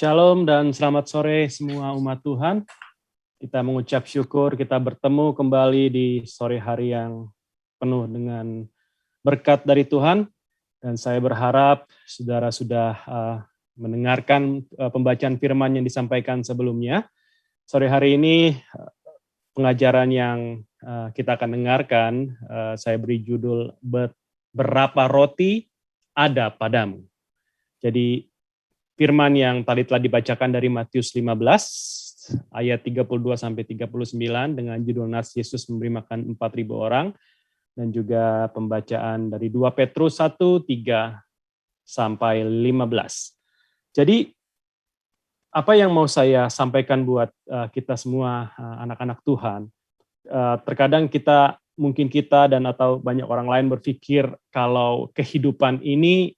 Shalom dan selamat sore semua umat Tuhan. Kita mengucap syukur kita bertemu kembali di sore hari yang penuh dengan berkat dari Tuhan. Dan saya berharap saudara sudah mendengarkan pembacaan firman yang disampaikan sebelumnya. Sore hari ini pengajaran yang kita akan dengarkan, saya beri judul Berapa Roti Ada Padamu. Jadi firman yang tadi telah dibacakan dari Matius 15 ayat 32 sampai 39 dengan judul Nas Yesus memberi makan 4.000 orang, dan juga pembacaan dari 2 Petrus 1 3 sampai 15. Jadi apa yang mau saya sampaikan buat kita semua anak-anak Tuhan, terkadang mungkin kita dan atau banyak orang lain berpikir kalau kehidupan ini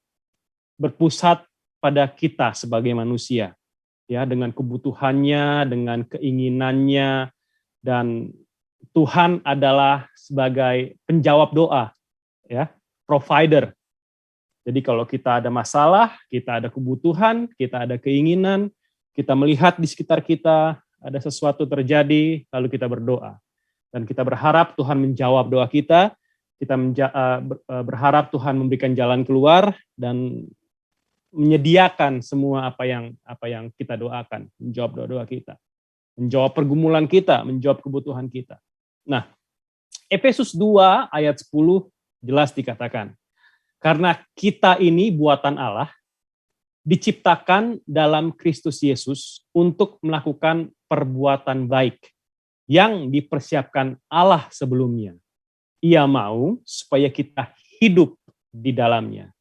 berpusat pada kita sebagai manusia, ya, dengan kebutuhannya, dengan keinginannya, dan Tuhan adalah sebagai penjawab doa, ya, provider. Jadi kalau kita ada masalah, kita ada kebutuhan, kita ada keinginan, kita melihat di sekitar kita ada sesuatu terjadi, lalu kita berdoa. Dan kita berharap Tuhan menjawab doa kita berharap Tuhan memberikan jalan keluar dan menyediakan semua apa yang kita doakan, menjawab doa-doa kita, menjawab pergumulan kita, menjawab kebutuhan kita. Nah, Efesus 2 ayat 10 jelas dikatakan, karena kita ini buatan Allah, diciptakan dalam Kristus Yesus untuk melakukan perbuatan baik yang dipersiapkan Allah sebelumnya. Ia mau supaya kita hidup di dalamnya.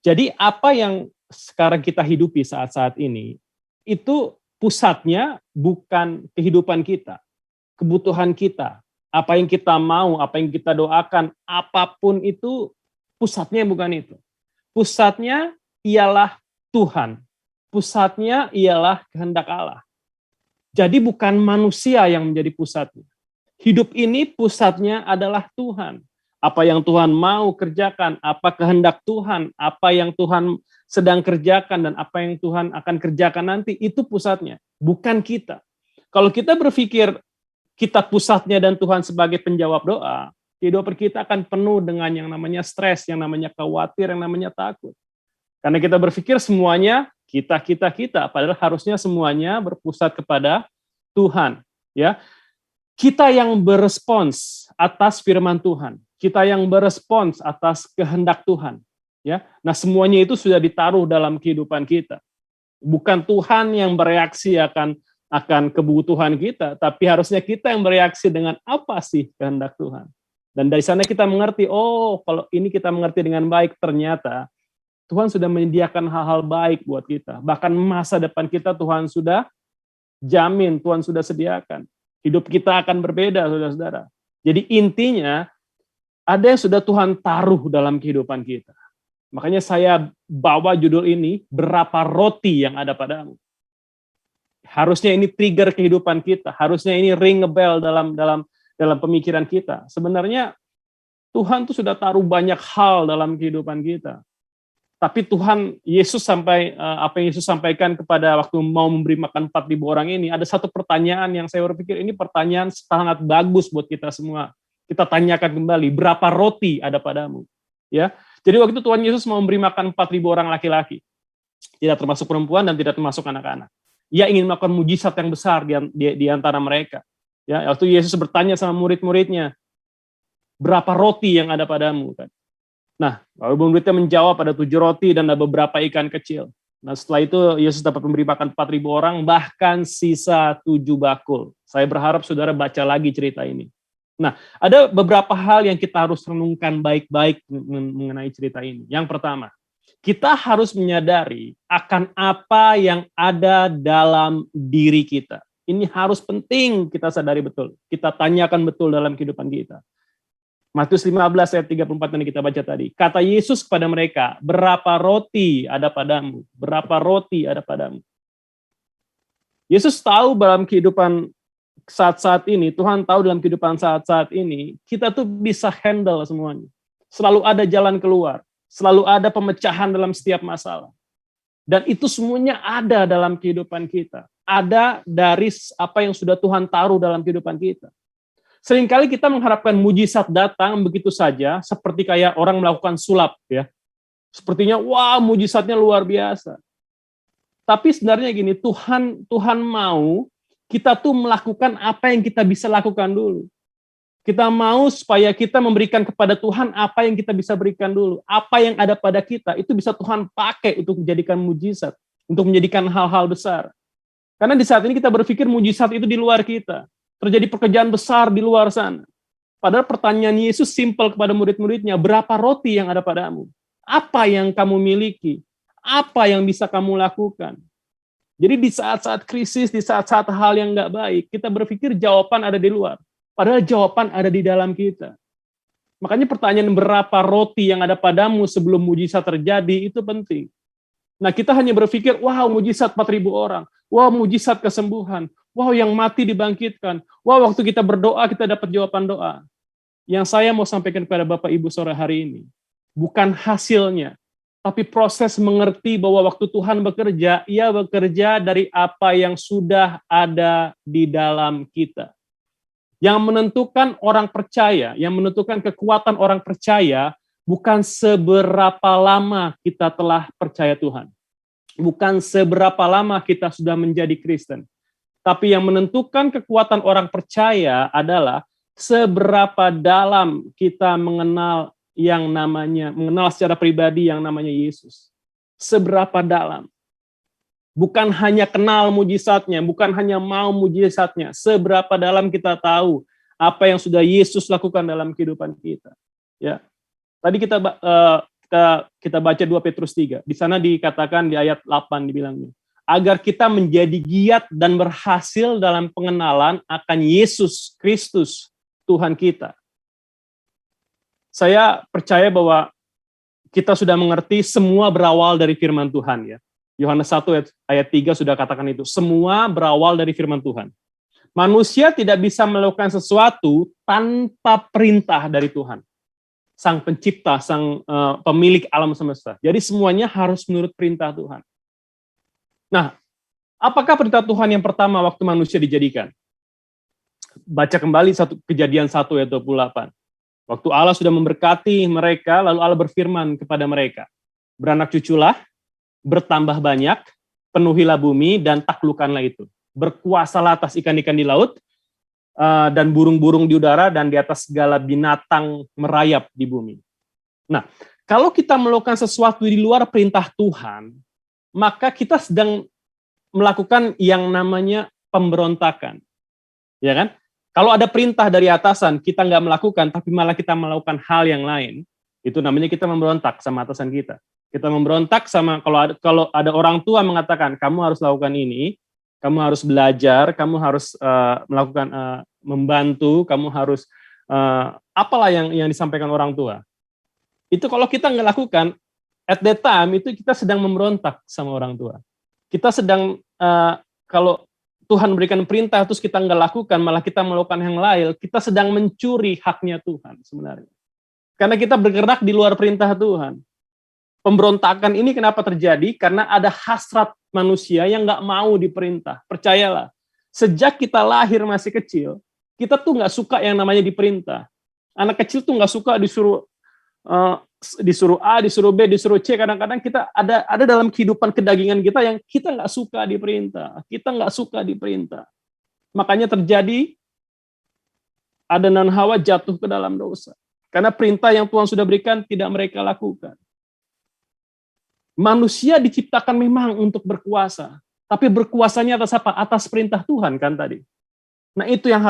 Jadi apa yang sekarang kita hidupi saat-saat ini, itu pusatnya bukan kehidupan kita, kebutuhan kita, apa yang kita mau, apa yang kita doakan, apapun itu pusatnya bukan itu. Pusatnya ialah Tuhan, pusatnya ialah kehendak Allah. Jadi bukan manusia yang menjadi pusatnya. Hidup ini pusatnya adalah Tuhan. Apa yang Tuhan mau kerjakan, apa kehendak Tuhan, apa yang Tuhan sedang kerjakan, dan apa yang Tuhan akan kerjakan nanti, itu pusatnya, bukan kita. Kalau kita berpikir kita pusatnya dan Tuhan sebagai penjawab doa, kehidupan kita akan penuh dengan yang namanya stres, yang namanya khawatir, yang namanya takut. Karena kita berpikir semuanya kita, padahal harusnya semuanya berpusat kepada Tuhan. Ya, kita yang berespons atas firman Tuhan. Kita yang berespons atas kehendak Tuhan, ya. Nah, semuanya itu sudah ditaruh dalam kehidupan kita. Bukan Tuhan yang bereaksi akan kebutuhan kita, tapi harusnya kita yang bereaksi dengan apa sih kehendak Tuhan. Dan dari sana kita mengerti, oh, kalau ini kita mengerti dengan baik, ternyata Tuhan sudah menyediakan hal-hal baik buat kita. Bahkan masa depan kita Tuhan sudah jamin, Tuhan sudah sediakan. Hidup kita akan berbeda, saudara-saudara. Jadi intinya, ada yang sudah Tuhan taruh dalam kehidupan kita. Makanya saya bawa judul ini, berapa roti yang ada padamu. Harusnya ini trigger kehidupan kita. Harusnya ini ring a bell dalam pemikiran kita. Sebenarnya Tuhan tuh sudah taruh banyak hal dalam kehidupan kita. Tapi Tuhan, apa yang Yesus sampaikan kepada waktu mau memberi makan 4.000 orang ini, ada satu pertanyaan yang saya berpikir ini pertanyaan sangat bagus buat kita semua. Kita tanyakan kembali, berapa roti ada padamu? Ya, jadi waktu itu Tuhan Yesus mau memberi makan 4.000 orang laki-laki, tidak termasuk perempuan dan tidak termasuk anak-anak. Ia ingin melakukan mujizat yang besar di antara mereka. Ya, waktu Yesus bertanya sama murid-muridnya, berapa roti yang ada padamu? Nah, lalu muridnya menjawab, ada 7 roti dan ada beberapa ikan kecil. Nah, setelah itu Yesus dapat memberi makan 4.000 orang, bahkan sisa 7 bakul. Saya berharap saudara baca lagi cerita ini. Nah, ada beberapa hal yang kita harus renungkan baik-baik mengenai cerita ini. Yang pertama, kita harus menyadari akan apa yang ada dalam diri kita. Ini harus penting kita sadari betul. Kita tanyakan betul dalam kehidupan kita. Matius 15 ayat 34 yang kita baca tadi. Kata Yesus kepada mereka, berapa roti ada padamu? Berapa roti ada padamu? Yesus tahu dalam kehidupan saat-saat ini, Tuhan tahu dalam kehidupan saat-saat ini, kita tuh bisa handle semuanya. Selalu ada jalan keluar, selalu ada pemecahan dalam setiap masalah. Dan itu semuanya ada dalam kehidupan kita. Ada dari apa yang sudah Tuhan taruh dalam kehidupan kita. Seringkali kita mengharapkan mujizat datang begitu saja, seperti kayak orang melakukan sulap, ya. Sepertinya, wah, mujizatnya luar biasa. Tapi sebenarnya gini, Tuhan mau kita tuh melakukan apa yang kita bisa lakukan dulu. Kita mau supaya kita memberikan kepada Tuhan apa yang kita bisa berikan dulu. Apa yang ada pada kita, itu bisa Tuhan pakai untuk menjadikan mujizat, untuk menjadikan hal-hal besar. Karena di saat ini kita berpikir mujizat itu di luar kita. Terjadi pekerjaan besar di luar sana. Padahal pertanyaan Yesus simpel kepada murid-muridnya, berapa roti yang ada padamu? Apa yang kamu miliki? Apa yang bisa kamu lakukan? Jadi di saat-saat krisis, di saat-saat hal yang nggak baik, kita berpikir jawaban ada di luar. Padahal jawaban ada di dalam kita. Makanya pertanyaan berapa roti yang ada padamu sebelum mujizat terjadi, itu penting. Nah, kita hanya berpikir, wow, mujizat 4.000 orang. Wow, mujizat kesembuhan. Wow, yang mati dibangkitkan. Wow, waktu kita berdoa, kita dapat jawaban doa. Yang saya mau sampaikan kepada Bapak Ibu sore hari ini, bukan hasilnya, tapi proses mengerti bahwa waktu Tuhan bekerja, ia bekerja dari apa yang sudah ada di dalam kita. Yang menentukan orang percaya, yang menentukan kekuatan orang percaya, bukan seberapa lama kita telah percaya Tuhan. Bukan seberapa lama kita sudah menjadi Kristen. Tapi yang menentukan kekuatan orang percaya adalah seberapa dalam kita mengenal secara pribadi yang namanya Yesus. Seberapa dalam. Bukan hanya kenal mujizatnya, bukan hanya mau mujizatnya, seberapa dalam kita tahu apa yang sudah Yesus lakukan dalam kehidupan kita. Ya. Tadi kita baca 2 Petrus 3. Di sana dikatakan di ayat 8 dibilangnya, agar kita menjadi giat dan berhasil dalam pengenalan akan Yesus Kristus Tuhan kita. Saya percaya bahwa kita sudah mengerti semua berawal dari firman Tuhan, ya. Yohanes 1 ayat 3 sudah katakan itu. Semua berawal dari firman Tuhan. Manusia tidak bisa melakukan sesuatu tanpa perintah dari Tuhan. Sang pencipta, sang pemilik alam semesta. Jadi semuanya harus menurut perintah Tuhan. Nah, apakah perintah Tuhan yang pertama waktu manusia dijadikan? Baca kembali Kejadian 1 ayat 28. Waktu Allah sudah memberkati mereka, lalu Allah berfirman kepada mereka, beranak cuculah, bertambah banyak, penuhilah bumi, dan taklukkanlah itu. Berkuasalah atas ikan-ikan di laut, dan burung-burung di udara, dan di atas segala binatang merayap di bumi. Nah, kalau kita melakukan sesuatu di luar perintah Tuhan, maka kita sedang melakukan yang namanya pemberontakan. Ya kan? Kalau ada perintah dari atasan, kita nggak melakukan, tapi malah kita melakukan hal yang lain, itu namanya kita memberontak sama atasan kita. Kita memberontak sama kalau ada orang tua mengatakan kamu harus lakukan ini, kamu harus belajar, kamu harus melakukan membantu, kamu harus apalah yang disampaikan orang tua. Itu kalau kita nggak lakukan, at that time itu kita sedang memberontak sama orang tua. Kita sedang kalau Tuhan memberikan perintah terus kita nggak lakukan, malah kita melakukan yang lain, kita sedang mencuri haknya Tuhan sebenarnya. Karena kita bergerak di luar perintah Tuhan. Pemberontakan ini kenapa terjadi? Karena ada hasrat manusia yang nggak mau diperintah. Percayalah, sejak kita lahir masih kecil, kita tuh nggak suka yang namanya diperintah. Anak kecil tuh nggak suka disuruh A, disuruh B, disuruh C. Kadang-kadang kita ada dalam kehidupan kedagingan kita yang kita nggak suka diperintah. Kita nggak suka diperintah. Makanya terjadi Adam dan Hawa jatuh ke dalam dosa. Karena perintah yang Tuhan sudah berikan tidak mereka lakukan. Manusia diciptakan memang untuk berkuasa, tapi berkuasanya atas apa? Atas perintah Tuhan kan tadi. Nah, itu yang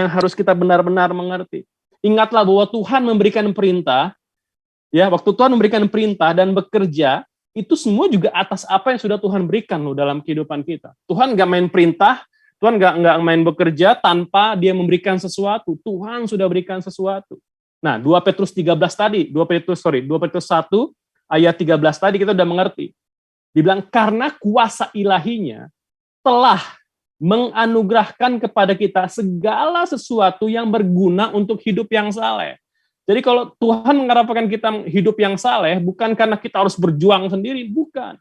harus kita benar-benar mengerti. Ingatlah bahwa Tuhan memberikan perintah, ya, waktu Tuhan memberikan perintah dan bekerja, itu semua juga atas apa yang sudah Tuhan berikan loh dalam kehidupan kita. Tuhan nggak main perintah, Tuhan nggak main bekerja tanpa Dia memberikan sesuatu. Tuhan sudah berikan sesuatu. Nah, 2 Petrus 1 ayat 13 tadi kita udah mengerti. Dibilang karena kuasa ilahinya telah menganugerahkan kepada kita segala sesuatu yang berguna untuk hidup yang saleh. Jadi kalau Tuhan mengharapkan kita hidup yang saleh, bukan karena kita harus berjuang sendiri, bukan.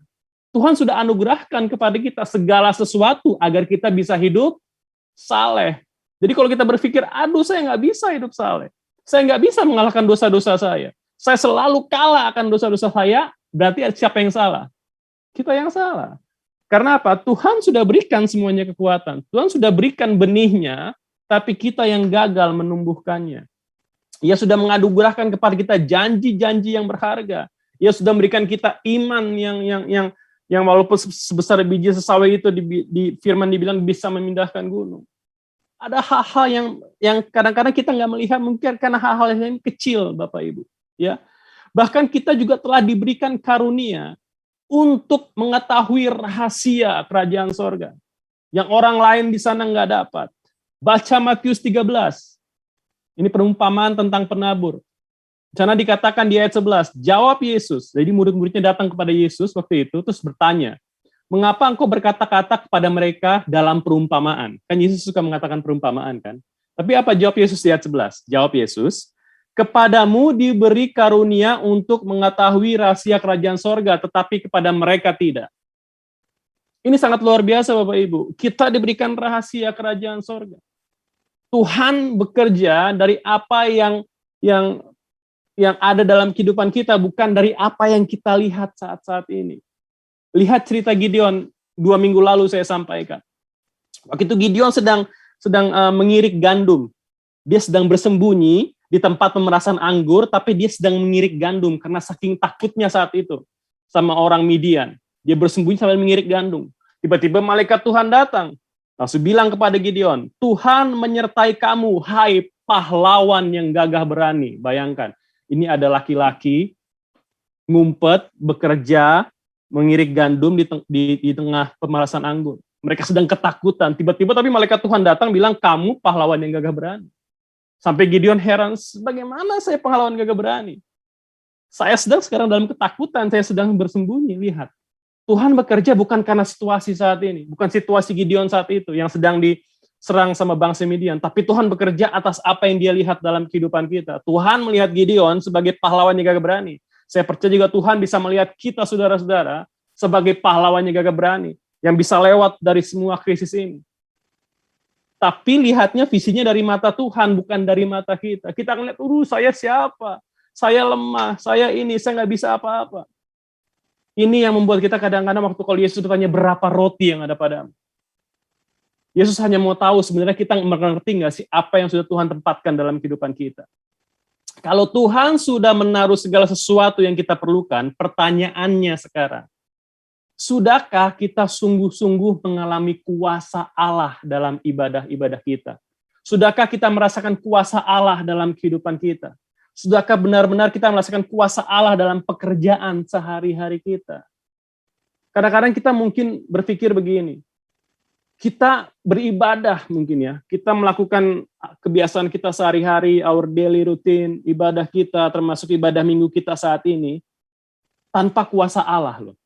Tuhan sudah anugerahkan kepada kita segala sesuatu agar kita bisa hidup saleh. Jadi kalau kita berpikir, aduh saya nggak bisa hidup saleh, saya nggak bisa mengalahkan dosa-dosa saya selalu kalah akan dosa-dosa saya, berarti siapa yang salah? Kita yang salah. Karena apa? Tuhan sudah berikan semuanya kekuatan. Tuhan sudah berikan benihnya, tapi kita yang gagal menumbuhkannya. Ia sudah menganugerahkan kepada kita janji-janji yang berharga. Ia sudah memberikan kita iman yang walaupun sebesar biji sesawi itu di firman dibilang bisa memindahkan gunung. Ada hal-hal yang kadang-kadang kita nggak melihat, mungkin karena hal-hal yang kecil, Bapak Ibu. Ya, bahkan kita juga telah diberikan karunia untuk mengetahui rahasia kerajaan sorga yang orang lain di sana nggak dapat. Baca Matius 13. Ini perumpamaan tentang penabur. Di sana dikatakan di ayat 11, jawab Yesus. Jadi murid-muridnya datang kepada Yesus waktu itu, terus bertanya, mengapa engkau berkata-kata kepada mereka dalam perumpamaan? Kan Yesus suka mengatakan perumpamaan kan? Tapi apa jawab Yesus di ayat 11? Jawab Yesus, kepadamu diberi karunia untuk mengetahui rahasia kerajaan sorga, tetapi kepada mereka tidak. Ini sangat luar biasa Bapak Ibu. Kita diberikan rahasia kerajaan sorga. Tuhan bekerja dari apa yang ada dalam kehidupan kita, bukan dari apa yang kita lihat saat-saat ini. Lihat cerita Gideon 2 minggu lalu saya sampaikan. Waktu itu Gideon sedang mengirik gandum. Dia sedang bersembunyi di tempat pemerasan anggur, tapi dia sedang mengirik gandum karena saking takutnya saat itu sama orang Midian. Dia bersembunyi sambil mengirik gandum. Tiba-tiba malaikat Tuhan datang. Langsung bilang kepada Gideon, Tuhan menyertai kamu, hai pahlawan yang gagah berani. Bayangkan, ini ada laki-laki ngumpet, bekerja, mengirik gandum di tengah pemerasan anggur. Mereka sedang ketakutan. Tiba-tiba tapi malaikat Tuhan datang bilang, kamu pahlawan yang gagah berani. Sampai Gideon heran, bagaimana saya pahlawan gagah berani? Saya sedang sekarang dalam ketakutan, saya sedang bersembunyi. Lihat, Tuhan bekerja bukan karena situasi saat ini, bukan situasi Gideon saat itu yang sedang diserang sama bangsa Midian, tapi Tuhan bekerja atas apa yang dia lihat dalam kehidupan kita. Tuhan melihat Gideon sebagai pahlawan yang gagah berani. Saya percaya juga Tuhan bisa melihat kita, saudara-saudara, sebagai pahlawan yang gagah berani, yang bisa lewat dari semua krisis ini. Tapi lihatnya visinya dari mata Tuhan, bukan dari mata kita. Kita akan lihat, saya siapa? Saya lemah, saya ini, saya nggak bisa apa-apa. Ini yang membuat kita kadang-kadang waktu kalau Yesus bertanya berapa roti yang ada padamu. Yesus hanya mau tahu sebenarnya kita mengerti nggak sih apa yang sudah Tuhan tempatkan dalam kehidupan kita. Kalau Tuhan sudah menaruh segala sesuatu yang kita perlukan, pertanyaannya sekarang, sudahkah kita sungguh-sungguh mengalami kuasa Allah dalam ibadah-ibadah kita? Sudahkah kita merasakan kuasa Allah dalam kehidupan kita? Sudahkah benar-benar kita merasakan kuasa Allah dalam pekerjaan sehari-hari kita? Kadang-kadang kita mungkin berpikir begini, kita beribadah mungkin ya, kita melakukan kebiasaan kita sehari-hari, our daily routine, ibadah kita, termasuk ibadah minggu kita saat ini, tanpa kuasa Allah loh.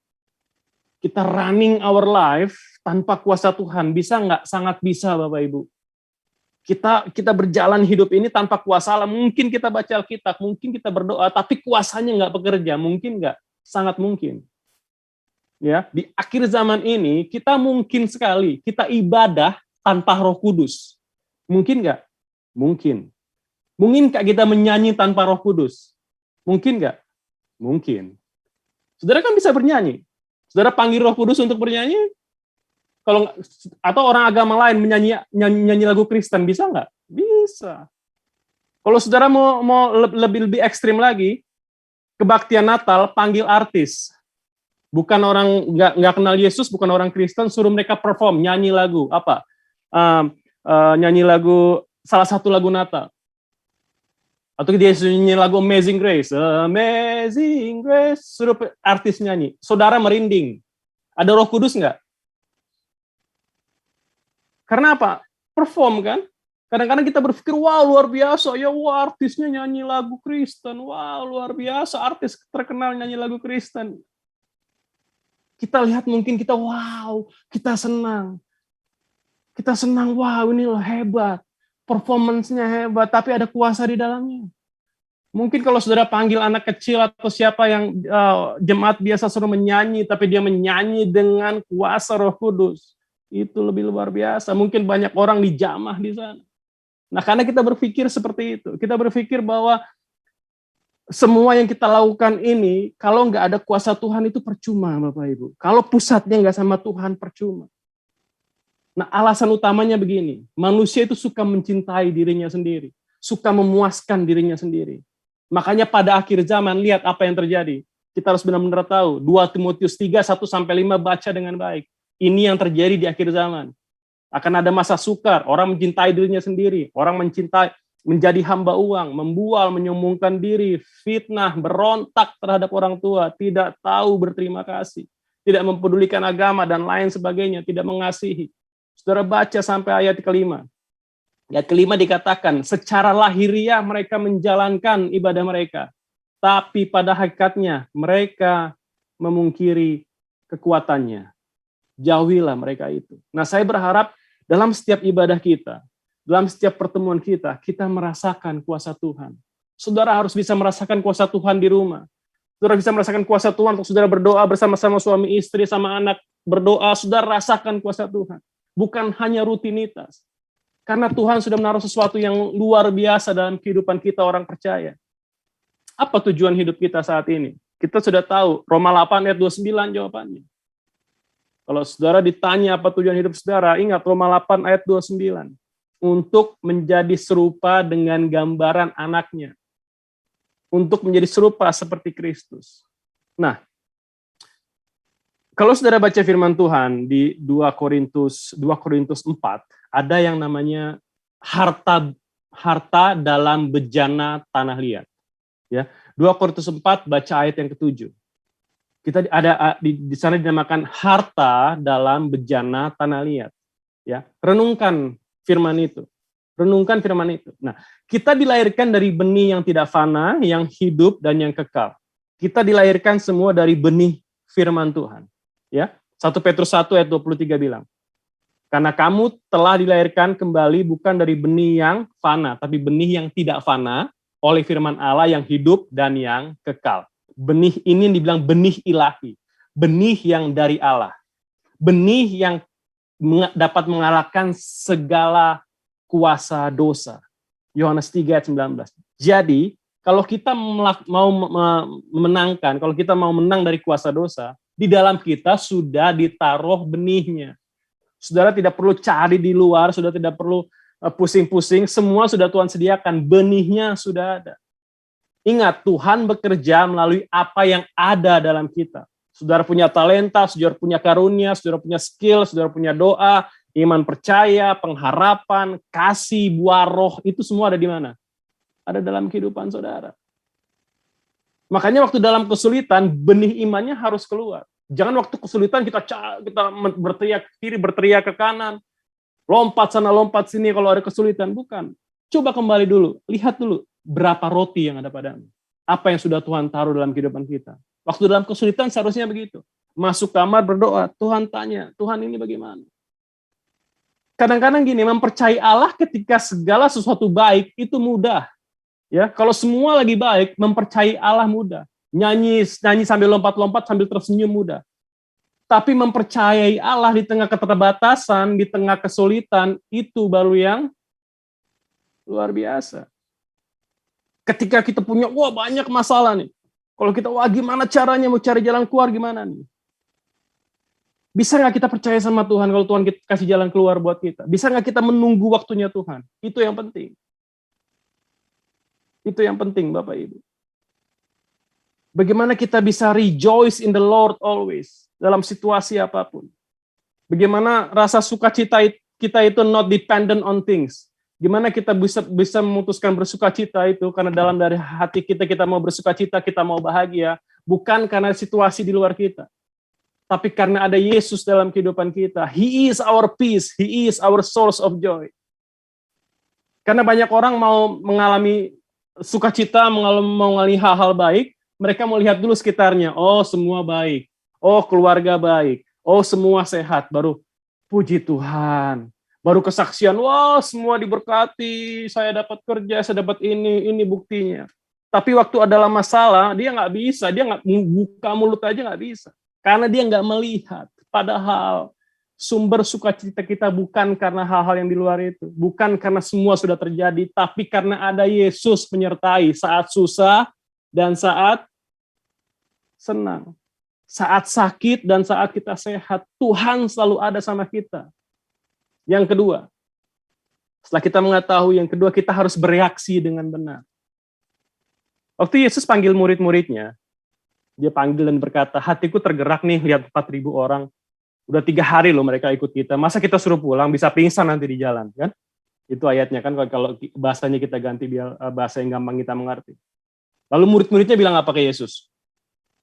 Kita running our life tanpa kuasa Tuhan, bisa nggak? Sangat bisa Bapak Ibu. Kita berjalan hidup ini tanpa kuasa Allah. Mungkin kita baca Alkitab, mungkin kita berdoa, tapi kuasanya nggak bekerja. Mungkin nggak? Sangat mungkin. Ya, di akhir zaman ini kita mungkin sekali kita ibadah tanpa Roh Kudus. Mungkin nggak? Mungkin. Mungkin nggak kita menyanyi tanpa Roh Kudus? Mungkin nggak? Mungkin. Saudara kan bisa bernyanyi. Saudara panggil Roh Kudus untuk bernyanyi? Kalau atau orang agama lain nyanyi lagu Kristen bisa nggak? Bisa. Kalau saudara mau lebih ekstrim lagi, kebaktian Natal panggil artis, bukan orang nggak kenal Yesus, bukan orang Kristen, suruh mereka perform nyanyi lagu apa? Nyanyi lagu salah satu lagu Natal. Atau dia nyanyi lagu Amazing Grace, Amazing Grace, suruh artis nyanyi. Saudara merinding. Ada Roh Kudus nggak? Karena apa? Perform kan? Kadang-kadang kita berpikir, wah luar biasa, ya wah artisnya nyanyi lagu Kristen, wah luar biasa, artis terkenal nyanyi lagu Kristen. Kita lihat mungkin kita, wow, kita senang. Kita senang, wow ini loh hebat, performance-nya hebat, tapi ada kuasa di dalamnya. Mungkin kalau saudara panggil anak kecil atau siapa yang jemaat biasa suruh menyanyi, tapi dia menyanyi dengan kuasa Roh Kudus, itu lebih luar biasa. Mungkin banyak orang dijamah di sana. Nah, karena kita berpikir seperti itu, kita berpikir bahwa semua yang kita lakukan ini, kalau nggak ada kuasa Tuhan itu percuma, Bapak Ibu. Kalau pusatnya nggak sama Tuhan, percuma. Nah, alasan utamanya begini, manusia itu suka mencintai dirinya sendiri, suka memuaskan dirinya sendiri. Makanya pada akhir zaman, lihat apa yang terjadi. Kita harus benar-benar tahu, 2 Timotius 3, 1-5 baca dengan baik. Ini yang terjadi di akhir zaman. Akan ada masa sukar, orang mencintai dirinya sendiri, orang menjadi hamba uang, membual, menyombongkan diri, fitnah, berontak terhadap orang tua, tidak tahu berterima kasih, tidak mempedulikan agama, dan lain sebagainya, tidak mengasihi. Saudara baca sampai ayat kelima. Ayat kelima dikatakan, secara lahiriah mereka menjalankan ibadah mereka, tapi pada hakikatnya mereka memungkiri kekuatannya. Jauhilah mereka itu. Nah, saya berharap dalam setiap ibadah kita, dalam setiap pertemuan kita, kita merasakan kuasa Tuhan. Saudara harus bisa merasakan kuasa Tuhan di rumah. Saudara bisa merasakan kuasa Tuhan untuk saudara berdoa bersama-sama suami istri, sama anak berdoa, saudara rasakan kuasa Tuhan. Bukan hanya rutinitas. Karena Tuhan sudah menaruh sesuatu yang luar biasa dalam kehidupan kita orang percaya. Apa tujuan hidup kita saat ini? Kita sudah tahu, Roma 8 ayat 29 jawabannya. Kalau saudara ditanya apa tujuan hidup saudara, ingat Roma 8 ayat 29. Untuk menjadi serupa dengan gambaran anaknya. Untuk menjadi serupa seperti Kristus. Nah, kalau saudara baca firman Tuhan di 2 Korintus 4, ada yang namanya harta dalam bejana tanah liat. Ya, 2 Korintus 4 baca ayat yang ke-7. Kita ada di sana dinamakan harta dalam bejana tanah liat. Ya, renungkan firman itu. Renungkan firman itu. Nah, kita dilahirkan dari benih yang tidak fana, yang hidup dan yang kekal. Kita dilahirkan semua dari benih firman Tuhan. Ya, 1 Petrus 1 ayat 23 bilang, karena kamu telah dilahirkan kembali bukan dari benih yang fana, tapi benih yang tidak fana oleh firman Allah yang hidup dan yang kekal. Benih ini dibilang benih ilahi, benih yang dari Allah, benih yang dapat mengalahkan segala kuasa dosa. Yohanes 3 ayat 19. Jadi, kalau kita mau memenangkan, kalau kita mau menang dari kuasa dosa, di dalam kita sudah ditaruh benihnya. Saudara tidak perlu cari di luar, sudah tidak perlu pusing-pusing, semua sudah Tuhan sediakan, benihnya sudah ada. Ingat, Tuhan bekerja melalui apa yang ada dalam kita. Saudara punya talenta, saudara punya karunia, saudara punya skill, saudara punya doa, iman percaya, pengharapan, kasih, buah roh, itu semua ada di mana? Ada dalam kehidupan saudara. Makanya waktu dalam kesulitan, benih imannya harus keluar. Jangan waktu kesulitan kita berteriak ke kiri, berteriak ke kanan, lompat sana, lompat sini kalau ada kesulitan. Bukan. Coba kembali dulu, lihat dulu berapa roti yang ada padamu. Apa yang sudah Tuhan taruh dalam kehidupan kita. Waktu dalam kesulitan seharusnya begitu. Masuk kamar berdoa, Tuhan tanya, Tuhan ini bagaimana? Kadang-kadang gini, mempercayai Allah ketika segala sesuatu baik itu mudah. Ya, kalau semua lagi baik, mempercayai Allah mudah. Nyanyi sambil lompat-lompat, sambil tersenyum mudah. Tapi mempercayai Allah di tengah keterbatasan, di tengah kesulitan, itu baru yang luar biasa. Ketika kita punya, banyak masalah nih. Kalau kita, gimana caranya mau cari jalan keluar, gimana nih? Bisa nggak kita percaya sama Tuhan kalau Tuhan kasih jalan keluar buat kita? Bisa nggak kita menunggu waktunya Tuhan? Itu yang penting. Itu yang penting, Bapak Ibu. Bagaimana kita bisa rejoice in the Lord always, dalam situasi apapun. Bagaimana rasa sukacita kita itu not dependent on things. Gimana kita bisa memutuskan bersukacita itu, karena dalam dari hati kita mau bersukacita, kita mau bahagia, bukan karena situasi di luar kita. Tapi karena ada Yesus dalam kehidupan kita. He is our peace, He is our source of joy. Karena banyak orang mau mengalami sukacita, mengalami hal-hal baik, mereka mau lihat dulu sekitarnya. Oh, semua baik. Oh, keluarga baik. Oh, semua sehat. Baru puji Tuhan. Baru kesaksian, semua diberkati. Saya dapat kerja, saya dapat ini buktinya. Tapi waktu adalah masalah, dia nggak bisa, dia nggak buka mulut aja nggak bisa. Karena dia nggak melihat. Padahal sumber sukacita kita bukan karena hal-hal yang di luar itu. Bukan karena semua sudah terjadi, tapi karena ada Yesus menyertai saat susah dan saat senang. Saat sakit dan saat kita sehat, Tuhan selalu ada sama kita. Yang kedua, setelah kita mengetahui, yang kedua kita harus bereaksi dengan benar. Waktu Yesus panggil murid-muridnya, dia panggil dan berkata, hatiku tergerak nih lihat 4.000 orang. Udah 3 hari loh mereka ikut kita. Masa kita suruh pulang, bisa pingsan nanti di jalan, kan? Itu ayatnya kan, kalau bahasanya kita ganti biar bahasa yang gampang kita mengerti. Lalu murid-muridnya bilang apa ke Yesus?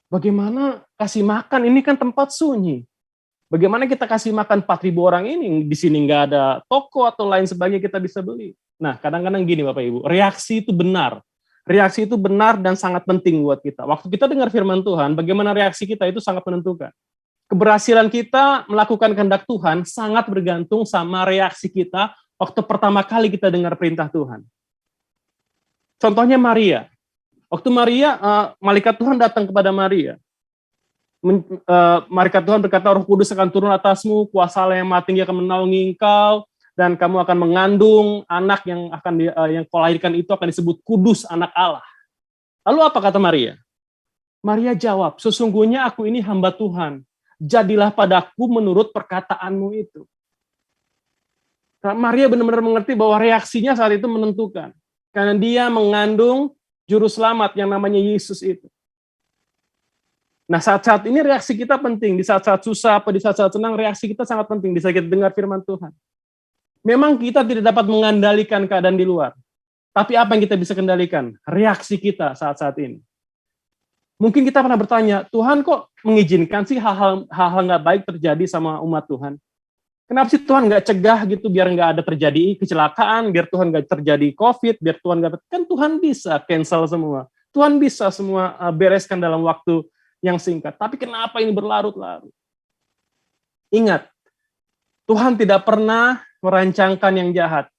Bagaimana kasih makan? Ini kan tempat sunyi. Bagaimana kita kasih makan 4.000 orang ini? Di sini nggak ada toko atau lain sebagainya kita bisa beli. Nah, kadang-kadang gini Bapak Ibu, reaksi itu benar. Reaksi itu benar dan sangat penting buat kita. Waktu kita dengar firman Tuhan, bagaimana reaksi kita itu sangat menentukan. Keberhasilan kita melakukan kehendak Tuhan sangat bergantung sama reaksi kita waktu pertama kali kita dengar perintah Tuhan. Contohnya Maria. Waktu Maria, malaikat Tuhan datang kepada Maria. Malaikat Tuhan berkata, Roh Kudus akan turun atasmu, kuasa Allah yang Maha Tinggi akan menaungi engkau, dan kamu akan mengandung anak yang kau lahirkan itu akan disebut kudus, anak Allah. Lalu apa kata Maria? Maria jawab, sesungguhnya aku ini hamba Tuhan. Jadilah padaku menurut perkataanmu itu. Nah, Maria benar-benar mengerti bahwa reaksinya saat itu menentukan. Karena dia mengandung juru selamat yang namanya Yesus itu. Nah, saat-saat ini reaksi kita penting. Di saat-saat susah, di saat-saat senang, reaksi kita sangat penting. Di saat kita dengar firman Tuhan. Memang kita tidak dapat mengendalikan keadaan di luar. Tapi apa yang kita bisa kendalikan? Reaksi kita saat-saat ini. Mungkin kita pernah bertanya, Tuhan kok mengizinkan sih hal-hal nggak baik terjadi sama umat Tuhan? Kenapa sih Tuhan nggak cegah gitu biar nggak ada terjadi kecelakaan, biar Tuhan nggak terjadi COVID, biar Tuhan nggak... Kan Tuhan bisa cancel semua. Tuhan bisa semua bereskan dalam waktu yang singkat. Tapi kenapa ini berlarut-larut? Ingat, Tuhan tidak pernah merancangkan yang jahat.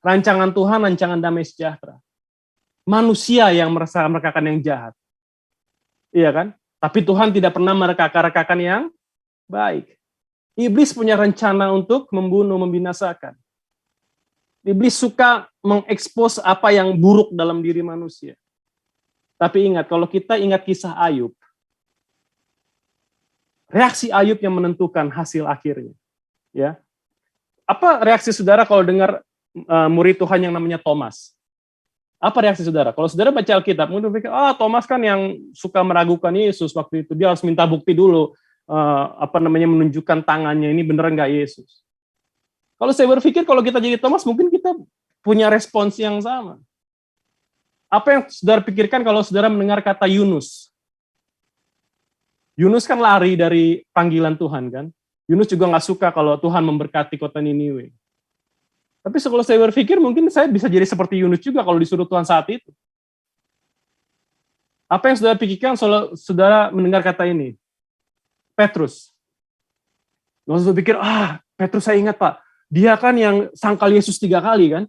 Rancangan Tuhan, rancangan damai sejahtera. Manusia yang merekakan yang jahat. Iya kan? Tapi Tuhan tidak pernah mereka-rekakan yang baik. Iblis punya rencana untuk membunuh, membinasakan. Iblis suka mengekspos apa yang buruk dalam diri manusia. Tapi ingat, kalau kita ingat kisah Ayub, reaksi Ayub yang menentukan hasil akhirnya. Ya, apa reaksi saudara kalau dengar murid Tuhan yang namanya Thomas? Apa reaksi saudara? Kalau saudara baca Alkitab, mungkin pikir, Thomas kan yang suka meragukan Yesus waktu itu, dia harus minta bukti dulu, menunjukkan tangannya ini beneran nggak Yesus. Kalau saya berpikir kalau kita jadi Thomas, mungkin kita punya respons yang sama. Apa yang saudara pikirkan kalau saudara mendengar kata Yunus? Yunus kan lari dari panggilan Tuhan kan? Yunus juga nggak suka kalau Tuhan memberkati kota Niniwe. Tapi kalau saya berpikir mungkin saya bisa jadi seperti Yunus juga kalau disuruh Tuhan saat itu. Apa yang saudara pikirkan kalau saudara mendengar kata ini? Petrus. Nggak usah pikir, Petrus saya ingat Pak, dia kan yang sangkal Yesus 3 kali kan?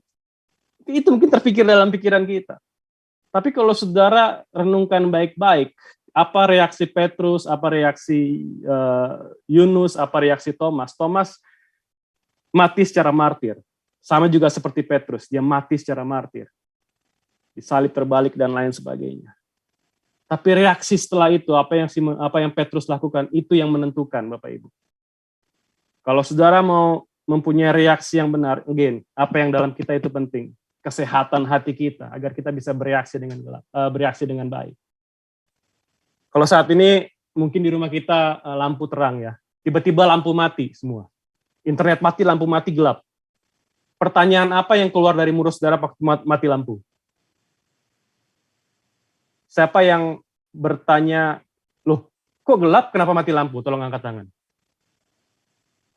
Itu mungkin terpikir dalam pikiran kita. Tapi kalau saudara renungkan baik-baik, apa reaksi Petrus, apa reaksi Yunus, apa reaksi Thomas? Thomas mati secara martir. Sama juga seperti Petrus, dia mati secara martir. Disalib terbalik dan lain sebagainya. Tapi reaksi setelah itu, apa yang Petrus lakukan, itu yang menentukan, Bapak Ibu. Kalau saudara mau mempunyai reaksi yang benar, again, apa yang dalam kita itu penting? Kesehatan hati kita, agar kita bisa bereaksi dengan baik. Kalau saat ini mungkin di rumah kita lampu terang ya, tiba-tiba lampu mati semua. Internet mati, lampu mati, gelap. Pertanyaan apa yang keluar dari mulut saudara waktu mati lampu? Siapa yang bertanya, loh kok gelap, kenapa mati lampu? Tolong angkat tangan.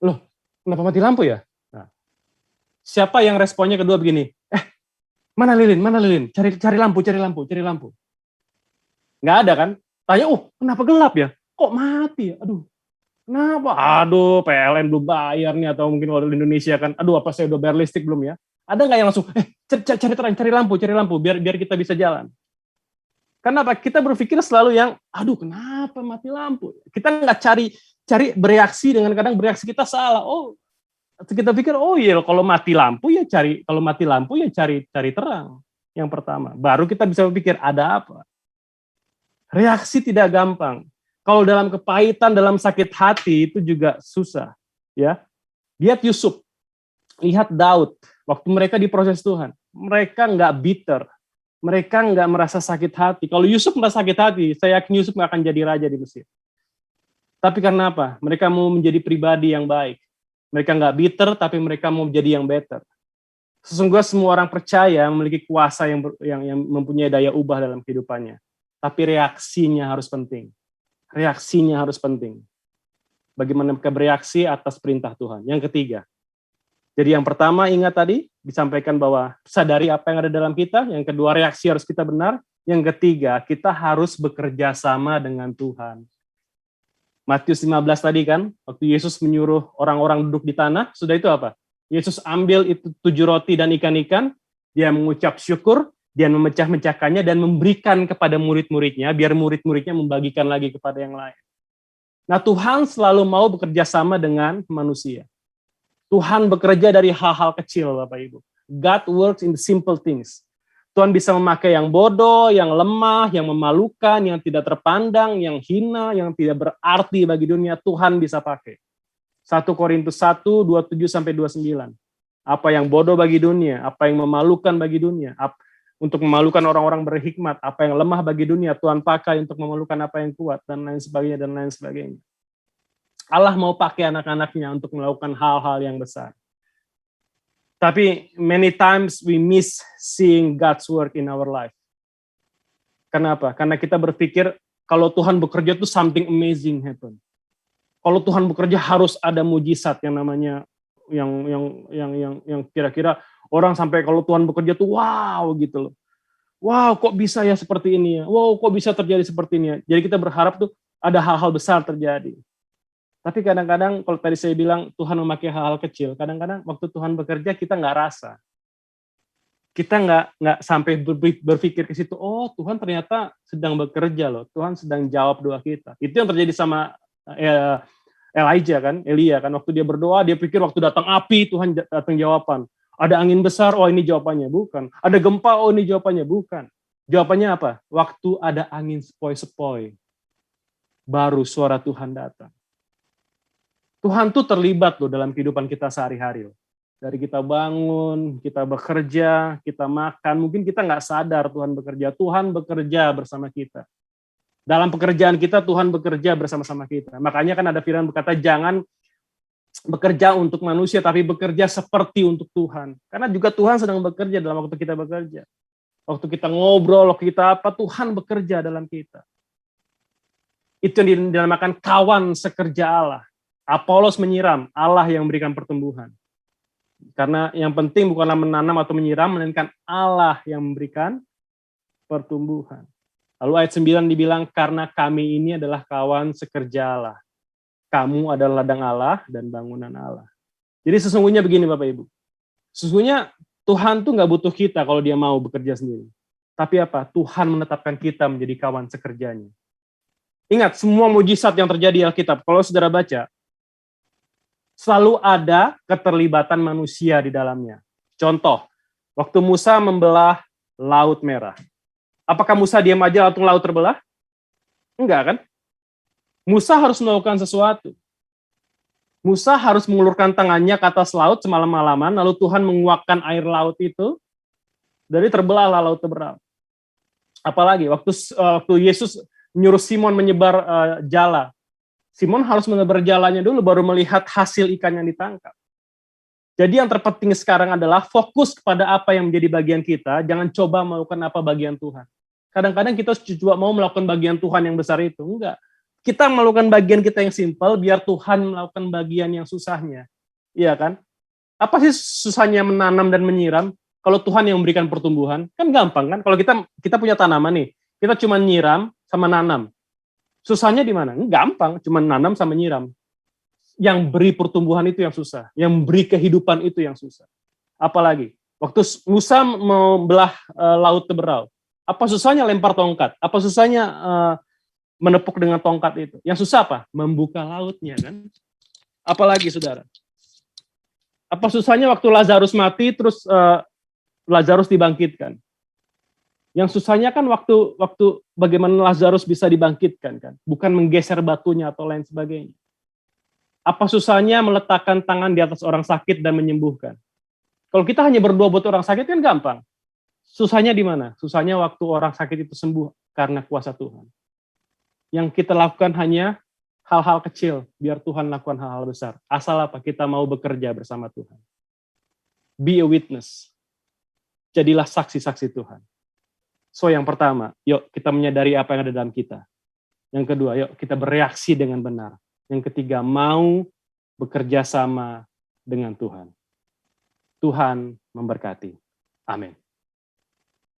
Loh, kenapa mati lampu ya? Nah, siapa yang responnya kedua begini, mana lilin, cari lampu. Nggak ada kan? Tanya, kenapa gelap ya? Kok mati ya? Kenapa? PLN belum bayar nih, atau mungkin kalau di Indonesia kan, apa saya udah bayar listrik belum ya? Ada nggak yang langsung, cari terang, cari lampu, biar kita bisa jalan. Kenapa? Kita berpikir selalu yang, aduh kenapa mati lampu? Kita nggak cari bereaksi dengan kadang bereaksi kita salah. Oh, kita pikir, oh iya kalau mati lampu ya cari terang. Yang pertama, baru kita bisa berpikir ada apa. Reaksi tidak gampang. Kalau dalam kepahitan, dalam sakit hati itu juga susah. Ya, lihat Yusuf, lihat Daud, waktu mereka diproses Tuhan, mereka nggak bitter, mereka nggak merasa sakit hati. Kalau Yusuf merasa sakit hati, saya yakin Yusuf nggak akan jadi raja di Mesir. Tapi karena apa? Mereka mau menjadi pribadi yang baik. Mereka nggak bitter, tapi mereka mau menjadi yang better. Sesungguhnya semua orang percaya memiliki kuasa yang mempunyai daya ubah dalam kehidupannya. Tapi reaksinya harus penting. Reaksinya harus penting. Bagaimana mereka bereaksi atas perintah Tuhan. Yang ketiga. Jadi yang pertama ingat tadi, disampaikan bahwa sadari apa yang ada dalam kita. Yang kedua, reaksi harus kita benar. Yang ketiga, kita harus bekerja sama dengan Tuhan. Matius 15 tadi kan, waktu Yesus menyuruh orang-orang duduk di tanah, sudah itu apa? Yesus ambil itu 7 roti dan ikan-ikan, dia mengucap syukur, dia memecah-mecahkannya dan memberikan kepada murid-muridnya, biar murid-muridnya membagikan lagi kepada yang lain. Nah, Tuhan selalu mau bekerja sama dengan manusia. Tuhan bekerja dari hal-hal kecil, Bapak Ibu. God works in the simple things. Tuhan bisa memakai yang bodoh, yang lemah, yang memalukan, yang tidak terpandang, yang hina, yang tidak berarti bagi dunia, Tuhan bisa pakai. 1 Korintus 1, 27-29. Apa yang bodoh bagi dunia, apa yang memalukan bagi dunia, untuk memalukan orang-orang berhikmat, apa yang lemah bagi dunia, Tuhan pakai untuk memalukan apa yang kuat, dan lain sebagainya, dan lain sebagainya. Allah mau pakai anak-anaknya untuk melakukan hal-hal yang besar. Tapi many times we miss seeing God's work in our life. Kenapa? Karena kita berpikir kalau Tuhan bekerja itu something amazing happen. Kalau Tuhan bekerja harus ada mujizat yang namanya yang kira-kira orang sampai kalau Tuhan bekerja tuh wow gitu loh. Wow, kok bisa ya seperti ini ya? Wow, kok bisa terjadi seperti ini ya? Jadi kita berharap tuh ada hal-hal besar terjadi. Tapi kadang-kadang kalau tadi saya bilang Tuhan memakai hal-hal kecil, kadang-kadang waktu Tuhan bekerja kita nggak rasa. Kita nggak sampai berpikir ke situ, oh Tuhan ternyata sedang bekerja loh, Tuhan sedang jawab doa kita. Itu yang terjadi sama Elia kan, waktu dia berdoa, dia pikir waktu datang api, Tuhan datang jawaban. Ada angin besar, oh ini jawabannya, bukan. Ada gempa, oh ini jawabannya, bukan. Jawabannya apa? Waktu ada angin sepoi-sepoi, baru suara Tuhan datang. Tuhan tuh terlibat loh dalam kehidupan kita sehari-hari. Dari kita bangun, kita bekerja, kita makan, mungkin kita nggak sadar Tuhan bekerja. Tuhan bekerja bersama kita. Dalam pekerjaan kita, Tuhan bekerja bersama-sama kita. Makanya kan ada firman berkata, jangan bekerja untuk manusia, tapi bekerja seperti untuk Tuhan. Karena juga Tuhan sedang bekerja dalam waktu kita bekerja. Waktu kita ngobrol, waktu kita apa, Tuhan bekerja dalam kita. Itu yang dinamakan kawan sekerja Allah. Apolos menyiram, Allah yang memberikan pertumbuhan. Karena yang penting bukanlah menanam atau menyiram, melainkan Allah yang memberikan pertumbuhan. Lalu ayat 9 dibilang, karena kami ini adalah kawan sekerja Allah. Kamu adalah ladang Allah dan bangunan Allah. Jadi sesungguhnya begini Bapak Ibu. Sesungguhnya Tuhan tuh nggak butuh kita kalau dia mau bekerja sendiri. Tapi apa? Tuhan menetapkan kita menjadi kawan sekerjanya. Ingat, semua mujizat yang terjadi di Alkitab, kalau saudara baca, selalu ada keterlibatan manusia di dalamnya. Contoh, waktu Musa membelah Laut Merah. Apakah Musa diam aja langsung laut terbelah? Enggak kan? Musa harus melakukan sesuatu. Musa harus mengulurkan tangannya ke atas laut semalam-malaman, lalu Tuhan menguapkan air laut itu, dari terbelahlah laut terbelah. Apalagi waktu Yesus menyuruh Simon menyebar jala, Simon harus menebar jalannya dulu baru melihat hasil ikan yang ditangkap. Jadi yang terpenting sekarang adalah fokus kepada apa yang menjadi bagian kita, jangan coba melakukan apa bagian Tuhan. Kadang-kadang kita coba mau melakukan bagian Tuhan yang besar itu, enggak. Kita melakukan bagian kita yang simpel, biar Tuhan melakukan bagian yang susahnya. Iya kan? Apa sih susahnya menanam dan menyiram? Kalau Tuhan yang memberikan pertumbuhan, kan gampang kan? Kalau kita punya tanaman nih, kita cuma nyiram sama nanam. Susahnya di mana? Gampang, cuma nanam sama nyiram. Yang beri pertumbuhan itu yang susah, yang beri kehidupan itu yang susah. Apalagi waktu Musa membelah laut Teberau, Apa susahnya lempar tongkat? Apa susahnya menepuk dengan tongkat itu? Yang susah apa? Membuka lautnya kan? Apalagi saudara? Apa susahnya waktu Lazarus mati terus Lazarus dibangkitkan? Yang susahnya kan waktu bagaimana Lazarus bisa dibangkitkan kan? Bukan menggeser batunya atau lain sebagainya. Apa susahnya meletakkan tangan di atas orang sakit dan menyembuhkan? Kalau kita hanya berdoa buat orang sakit kan gampang. Susahnya di mana? Susahnya waktu orang sakit itu sembuh karena kuasa Tuhan. Yang kita lakukan hanya hal-hal kecil, biar Tuhan lakukan hal-hal besar. Asal apa? Kita mau bekerja bersama Tuhan. Be a witness. Jadilah saksi-saksi Tuhan. So yang pertama, yuk kita menyadari apa yang ada dalam kita. Yang kedua, yuk kita bereaksi dengan benar. Yang ketiga, mau bekerja sama dengan Tuhan. Tuhan memberkati. Amin.